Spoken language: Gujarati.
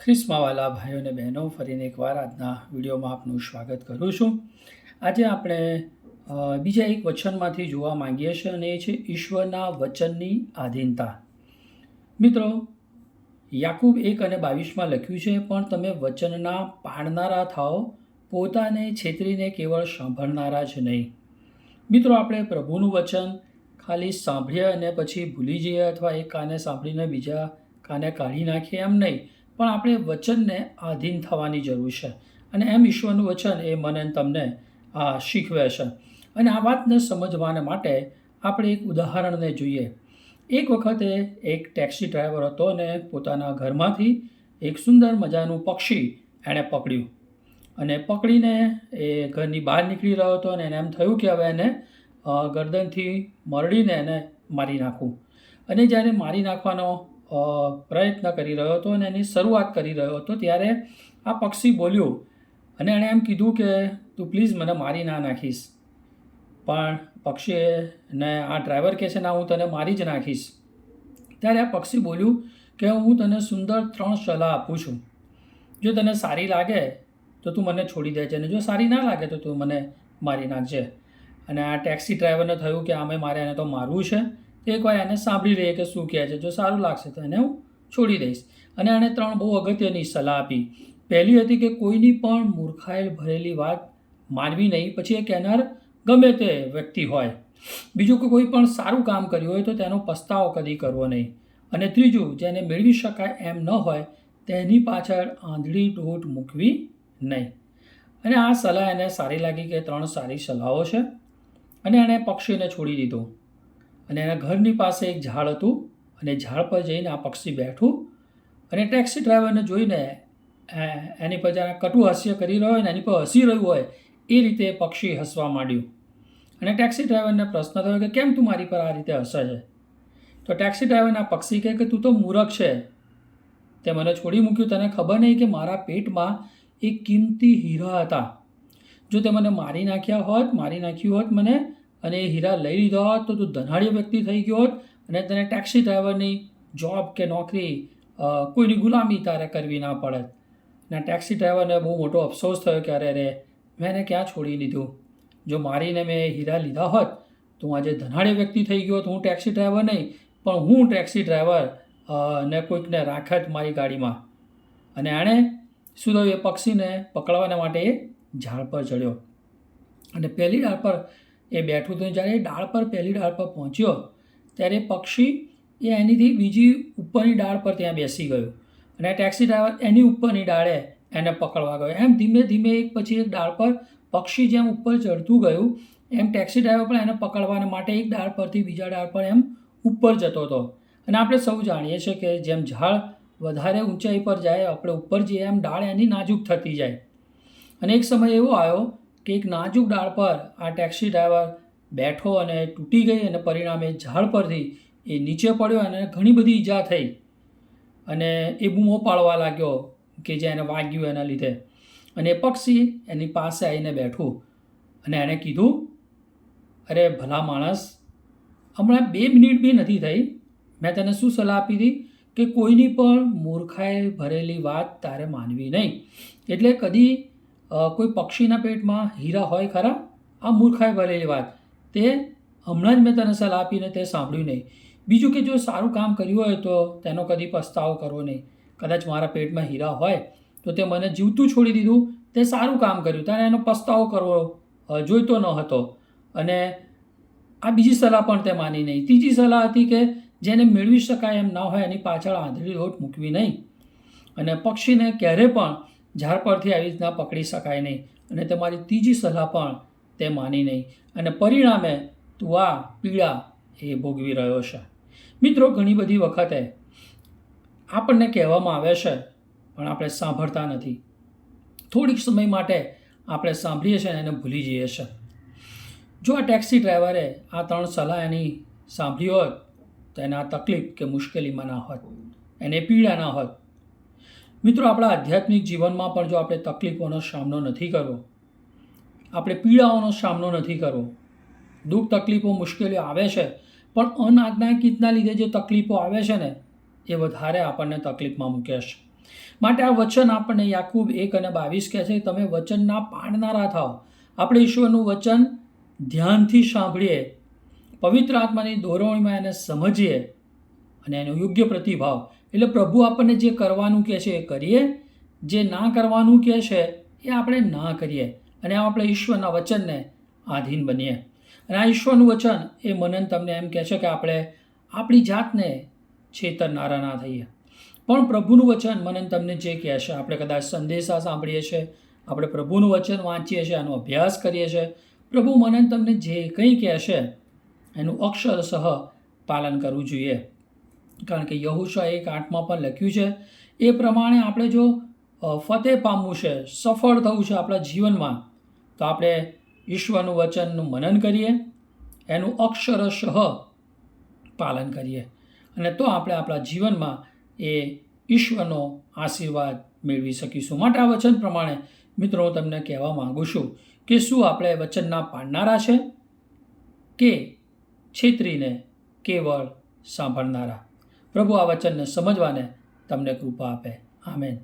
ખ્રિસ્મા વાલા ભાઈઓ અને બહેનો, ફરીને એકવાર આજના વિડીયોમાં આપનું સ્વાગત કરું છું. આજે આપણે બીજા એક વચનમાંથી જોવા માંગીએ છીએ, અને એ છે ઈશ્વરના વચનની આધીનતા. મિત્રો, યાકૂબ 1:22 લખ્યું છે, પણ તમે વચનના પાળનારા થાઓ, પોતાને છેતરીને કેવળ સાંભળનારા જ નહીં. મિત્રો, આપણે પ્રભુનું વચન ખાલી સાંભળીએ અને પછી ભૂલી જઈએ, અથવા એક કાને સાંભળીને બીજા કાને કાઢી નાખીએ એમ નહીં, પણ આપણે વચનને આધીન થવાની જરૂર છે. અને એમ ઈશ્વરનું વચન એ મને તમને શીખવે છે. અને આ વાતને સમજવાને માટે આપણે એક ઉદાહરણને જોઈએ. એક વખતે એક ટેક્સી ડ્રાઈવર હતો અને પોતાના ઘરમાંથી એક સુંદર મજાનું પક્ષી એણે પકડ્યું, અને પકડીને એ ઘરની બહાર નીકળી રહ્યો હતો, અને એને એમ થયું કે હવે એને ગરદનથી મરડીને એને મારી નાખવું. અને જ્યારે મારી નાખવાનો પ્રયત્ન કરી રહ્યો હતો અને એની શરૂઆત કરી રહ્યો હતો, ત્યારે આ પક્ષી બોલ્યું અને એણે એમ કીધું કે તું પ્લીઝ મને મારી ના નાખીશ. પણ પક્ષીને આ ડ્રાઈવર કહે છે, ના, હું તને મારી જ નાખીશ. ત્યારે આ પક્ષી બોલ્યું કે હું તને સુંદર 3 સલાહ આપું છું. જો તને સારી લાગે તો તું મને છોડી દેજે, અને જો સારી ના લાગે તો તું મને મારી નાખજે. અને આ ટેક્સી ડ્રાઈવરને થયું કે આમે મારે એને તો મારવું છે, તો એકવાર એને સાંભળી લઈએ કે શું કહે છે. જો સારું લાગશે તો એને હું છોડી દઈશ. અને એણે 3 બહુ અગત્યની સલાહ આપી. પહેલી હતી કે કોઈની પણ મૂર્ખાઈ ભરેલી વાત માનવી નહીં, પછી એ કહેનાર ગમે તે વ્યક્તિ હોય. બીજું કે કોઈ પણ સારું કામ કર્યું હોય તો તેનો પસ્તાવો કદી કરવો નહીં. અને ત્રીજું, જેને મેળવી શકાય એમ ન હોય તેની પાછળ આંધળી દોટ મૂકવી નહીં. અને આ સલાહ એને સારી લાગી કે 3 સારી સલાહો છે, અને એણે પક્ષીને છોડી દીધો. અને એના ઘરની પાસે એક ઝાડ હતું, અને ઝાડ પર જઈને આ પક્ષી બેઠું, અને ટેક્સી ડ્રાઈવરને જોઈને એની પર જરા કટુ હાસ્ય કરી રહ્યો હોય ને એની પર હસી રહ્યું હોય એ રીતે પક્ષી હસવા માંડ્યું. અને ટેક્સી ડ્રાઈવરને પ્રશ્ન થયો કે કેમ તું મારી પર આ રીતે હસે છે? તો ટેક્સી ડ્રાઈવરના પક્ષી કહે કે તું તો મૂરખ છે, તે મને છોડી મૂક્યું. તને ખબર નહીં કે મારા પેટમાં એક કિંમતી હીરા હતા. જો તે મને મારી નાખ્યું હોત મને, અને એ હીરા લઈ લીધા હોત, તો તું ધનાઢ્ય વ્યક્તિ થઈ ગયો હોત, અને તને ટેક્સી ડ્રાઈવરની જોબ કે નોકરી, કોઈની ગુલામી તારે કરવી ના પડત. અને ટેક્સી ડ્રાઈવરને બહુ મોટો અફસોસ થયો કે અરે મેં એને ક્યાં છોડી લીધું. જો મારીને મેં હીરા લીધા હોત તો હું આજે ધનાઢ્ય વ્યક્તિ થઈ ગયો હોત. હું ટેક્સી ડ્રાઈવર નહીં, પણ હું ટેક્સી ડ્રાઈવર ને કોઈકને રાખત મારી ગાડીમાં. અને એણે શું થયું, એ પક્ષીને પકડવાના માટે એ ઝાડ પર ચડ્યો, અને પહેલી ડાળ પર એ બેઠું હતું. જ્યારે એ ડાળ પર પહેલી ડાળ પર પહોંચ્યો ત્યારે પક્ષી એ એનીથી બીજી ઉપરની ડાળ પર ત્યાં બેસી ગયું, અને ટેક્સી ડ્રાઈવર એની ઉપરની ડાળે એને પકડવા ગયો. એમ ધીમે ધીમે એક પછી એક ડાળ પર પક્ષી જેમ ઉપર ચડતું ગયું, એમ ટેક્સી ડ્રાઈવર પણ એને પકડવાના માટે એક ડાળ પરથી બીજા ડાળ પર એમ ઉપર જતો હતો. અને આપણે સૌ જાણીએ છીએ કે જેમ ઝાડ વધારે ઊંચાઈ પર જાય, આપણે ઉપર જઈએ, એમ ડાળ એની નાજુક થતી જાય. અને એક સમય એવો આવ્યો કે એક નાજુક ડાળ પર આ ટેક્સી ડ્રાઈવર બેઠો અને તૂટી ગઈ, અને પરિણામે ઝાડ પરથી એ નીચે પડ્યો, અને ઘણી બધી ઈજા થઈ. અને એ બૂમો પાડવા લાગ્યો કે જે એને વાગ્યું એના લીધે. અને એ પક્ષી એની પાસે આવીને બેઠું, અને એણે કીધું, અરે ભલા માણસ, હમણાં 2 મિનિટ બી નથી થઈ, મેં તને શું સલાહ આપી હતી કે કોઈની પણ મૂર્ખાઈ ભરેલી વાત તારે માનવી નહીં. એટલે કદી કોઈ પક્ષીના પેટમાં હીરા હોય ખરા? આ મૂર્ખાઈ ભરેલી વાત, તે હમણાં જ મેં તને સલાહ આપીને તે સાંભળ્યું નહીં. બીજું કે જો સારું કામ કર્યું હોય તો તેનો કદી પસ્તાવો કરવો નહીં. કદાચ મારા પેટમાં હીરા હોય તો તે મને જીવતું છોડી દીધું, તે સારું કામ કર્યું, તારે એનો પસ્તાવો કરવો જોઈતો ન હતો. અને આ બીજી સલાહ પણ તે માની નહીં. ત્રીજી સલાહ હતી કે જેને મેળવી શકાય એમ ના હોય એની પાછળ આંધળી દોટ મૂકવી નહીં. અને પક્ષીને ક્યારે પણ ઝાડ પરથી આવી રીતના પકડી શકાય નહીં. અને તમારી ત્રીજી સલાહ પણ તે માની નહીં, અને પરિણામે તું આ પીડા એ ભોગવી રહ્યો છે. મિત્રો, ઘણી બધી વખતે આપણને કહેવામાં આવે છે પણ આપણે સાંભળતા નથી. થોડીક સમય માટે આપણે સાંભળીએ છીએ અને એને ભૂલી જઈએ છીએ. જો આ ટેક્સી ડ્રાઈવરે આ 3 સલાહ એની સાંભળી હોત તો એને આ તકલીફ કે મુશ્કેલીમાં ના હોત, એને પીડા ના હોત. મિત્રો, આપણા આધ્યાત્મિક જીવનમાં પણ જો આપણે તકલીફોનો સામનો નથી કરવો, આપણે પીડાઓનો સામનો નથી કરવો, દુઃખ તકલીફો મુશ્કેલીઓ આવે છે, પણ અનાજ્ઞાકિતના લીધે જે તકલીફો આવે છે ને, એ વધારે આપણને તકલીફમાં મૂકે છે. માટે આ વચન આપણને યાકૂબ 1:22 કહે છે, તમે વચનના પાળનારા થાઓ. આપણે ઈશ્વરનું વચન ધ્યાનથી સાંભળીએ, પવિત્ર આત્માની દોરવણીમાં એને સમજીએ અને એનો યોગ્ય પ્રતિભાવ, એટલે પ્રભુ આપણને જે કરવાનું કહે છે એ કરીએ, જે ના કરવાનું કહે છે એ આપણે ના કરીએ, અને આપણે ઈશ્વરના વચનને આધીન બનીએ. અને આ ઈશ્વરનું વચન એ મને તમને એમ કહે છે કે આપણે આપણી જાતને છેતરનારા ના થઈએ, પણ પ્રભુનું વચન મને તમને જે કહે છે, આપણે કદાચ સંદેશા સાંભળીએ છીએ, આપણે પ્રભુનું વચન વાંચીએ છીએ, આનો અભ્યાસ કરીએ છીએ, પ્રભુ મને તમને જે કંઈ કહે છે એનું અક્ષરશઃ પાલન કરવું જોઈએ. કારણ કે યહોશા 1:8 પણ લખ્યું છે એ પ્રમાણે આપણે જો ફતેહ પામવું છે, સફળ થવું છે આપણા જીવનમાં, તો આપણે ઈશ્વરનું વચનનું મનન કરીએ, એનું અક્ષરશઃ પાલન કરીએ, અને તો આપણે આપણા જીવનમાં એ ઈશ્વરનો આશીર્વાદ મેળવી શકીશું. માટે આ વચન પ્રમાણે મિત્રો હું તમને કહેવા માગું છું કે શું આપણે વચનના પાળનારા છે કે છેતરીને કેવળ સાંભળનારા? પ્રભુ આ વચનને સમજવાને તમને કૃપા આપે. આમેન.